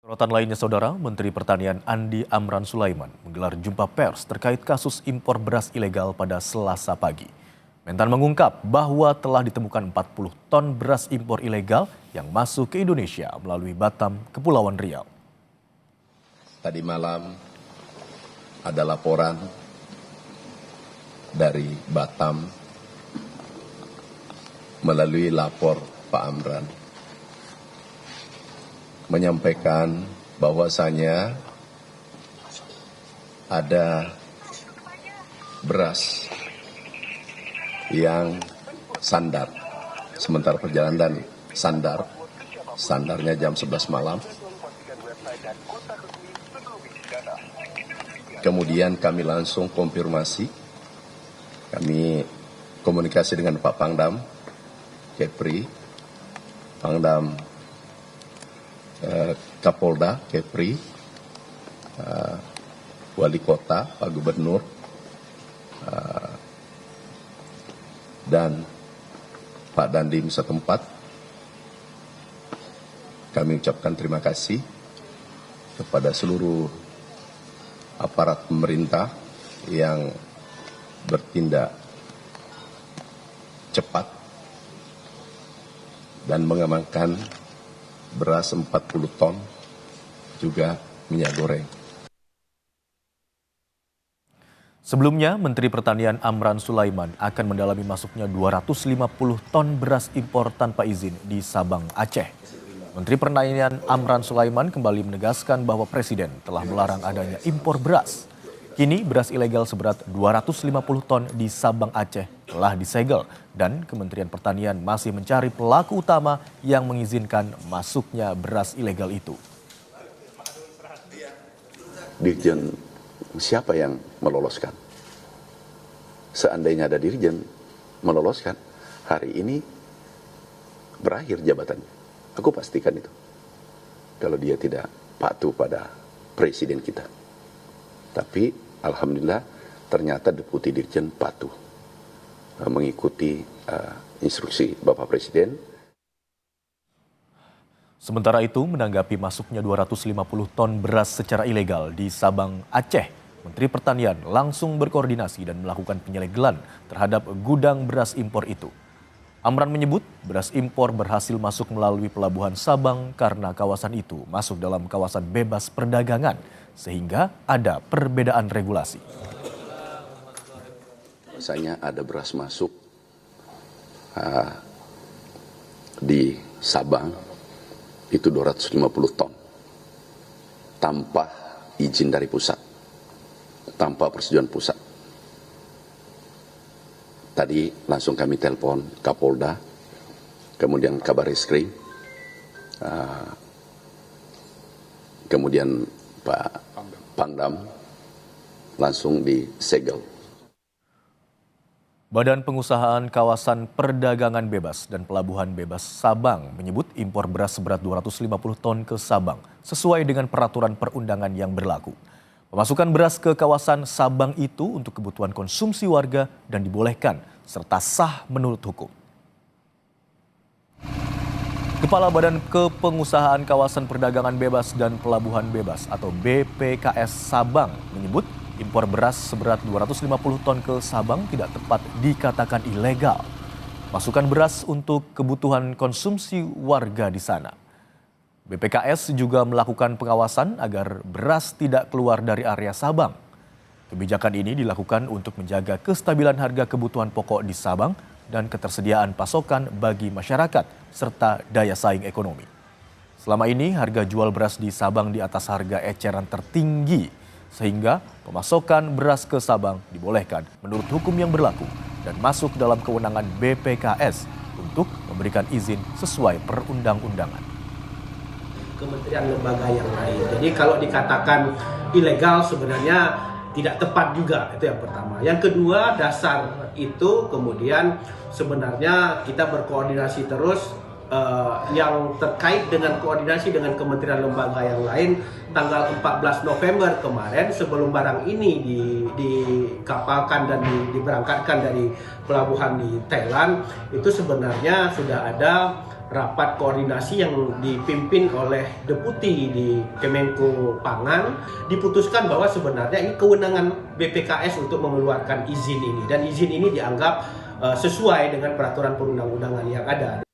Sorotan lainnya, Saudara, Menteri Pertanian Andi Amran Sulaiman menggelar jumpa pers terkait kasus impor beras ilegal pada Selasa pagi. Mentan mengungkap bahwa telah ditemukan 40 ton beras impor ilegal yang masuk ke Indonesia melalui Batam, Kepulauan Riau. Tadi malam ada laporan dari Batam melalui lapor Pak Amran menyampaikan bahwasanya ada beras yang sandar, sementara perjalanan sandarnya jam 11 malam. Kemudian kami langsung konfirmasi, kami komunikasi dengan Pak Pangdam, Kepri, Pangdam Kapolda, Kepri, Wali Kota, Pak Gubernur, dan Pak Dandim setempat. Kami ucapkan terima kasih kepada seluruh aparat pemerintah yang bertindak cepat dan mengamankan beras 40 ton, juga minyak goreng. Sebelumnya, Menteri Pertanian Amran Sulaiman akan mendalami masuknya 250 ton beras impor tanpa izin di Sabang, Aceh. Menteri Pertanian Amran Sulaiman kembali menegaskan bahwa Presiden telah melarang adanya impor beras. Kini beras ilegal seberat 250 ton di Sabang, Aceh telah disegel dan Kementerian Pertanian masih mencari pelaku utama yang mengizinkan masuknya beras ilegal itu. Dirjen siapa yang meloloskan? Seandainya ada dirjen meloloskan, hari ini berakhir jabatannya. Aku pastikan itu. Kalau dia tidak patuh pada presiden kita. Tapi alhamdulillah ternyata Deputi Dirjen patuh mengikuti instruksi Bapak Presiden. Sementara itu, menanggapi masuknya 250 ton beras secara ilegal di Sabang, Aceh, Menteri Pertanian langsung berkoordinasi dan melakukan penyelegelan terhadap gudang beras impor itu. Amran menyebut beras impor berhasil masuk melalui pelabuhan Sabang karena kawasan itu masuk dalam kawasan bebas perdagangan, sehingga ada perbedaan regulasi. Biasanya ada beras masuk di Sabang itu 250 ton tanpa izin dari pusat, tanpa persetujuan pusat. Tadi langsung kami telepon Kapolda, kemudian Kabareskrim, kemudian Pak Pangdam, langsung disegel. Badan Pengusahaan Kawasan Perdagangan Bebas dan Pelabuhan Bebas Sabang menyebut impor beras seberat 250 ton ke Sabang sesuai dengan peraturan perundangan yang berlaku. Pemasukan beras ke kawasan Sabang itu untuk kebutuhan konsumsi warga dan dibolehkan serta sah menurut hukum. Kepala Badan Kepengusahaan Kawasan Perdagangan Bebas dan Pelabuhan Bebas atau BPKS Sabang menyebut impor beras seberat 250 ton ke Sabang tidak tepat dikatakan ilegal. Masukan beras untuk kebutuhan konsumsi warga di sana. BPKS juga melakukan pengawasan agar beras tidak keluar dari area Sabang. Kebijakan ini dilakukan untuk menjaga kestabilan harga kebutuhan pokok di Sabang dan ketersediaan pasokan bagi masyarakat serta daya saing ekonomi. Selama ini harga jual beras di Sabang di atas harga eceran tertinggi, sehingga pemasokan beras ke Sabang dibolehkan menurut hukum yang berlaku dan masuk dalam kewenangan BPKS untuk memberikan izin sesuai perundang-undangan. Kementerian lembaga yang lain. Jadi kalau dikatakan ilegal sebenarnya tidak tepat juga, itu yang pertama. Yang kedua, dasar itu kemudian sebenarnya kita berkoordinasi terus yang terkait dengan koordinasi dengan kementerian lembaga yang lain. Tanggal 14 November kemarin sebelum barang ini dikapalkan dan diberangkatkan dari pelabuhan di Thailand, itu sebenarnya sudah ada rapat koordinasi yang dipimpin oleh Deputi di Kemenko Pangan, diputuskan bahwa sebenarnya ini kewenangan BPKS untuk mengeluarkan izin ini, dan izin ini dianggap sesuai dengan peraturan perundang-undangan yang ada.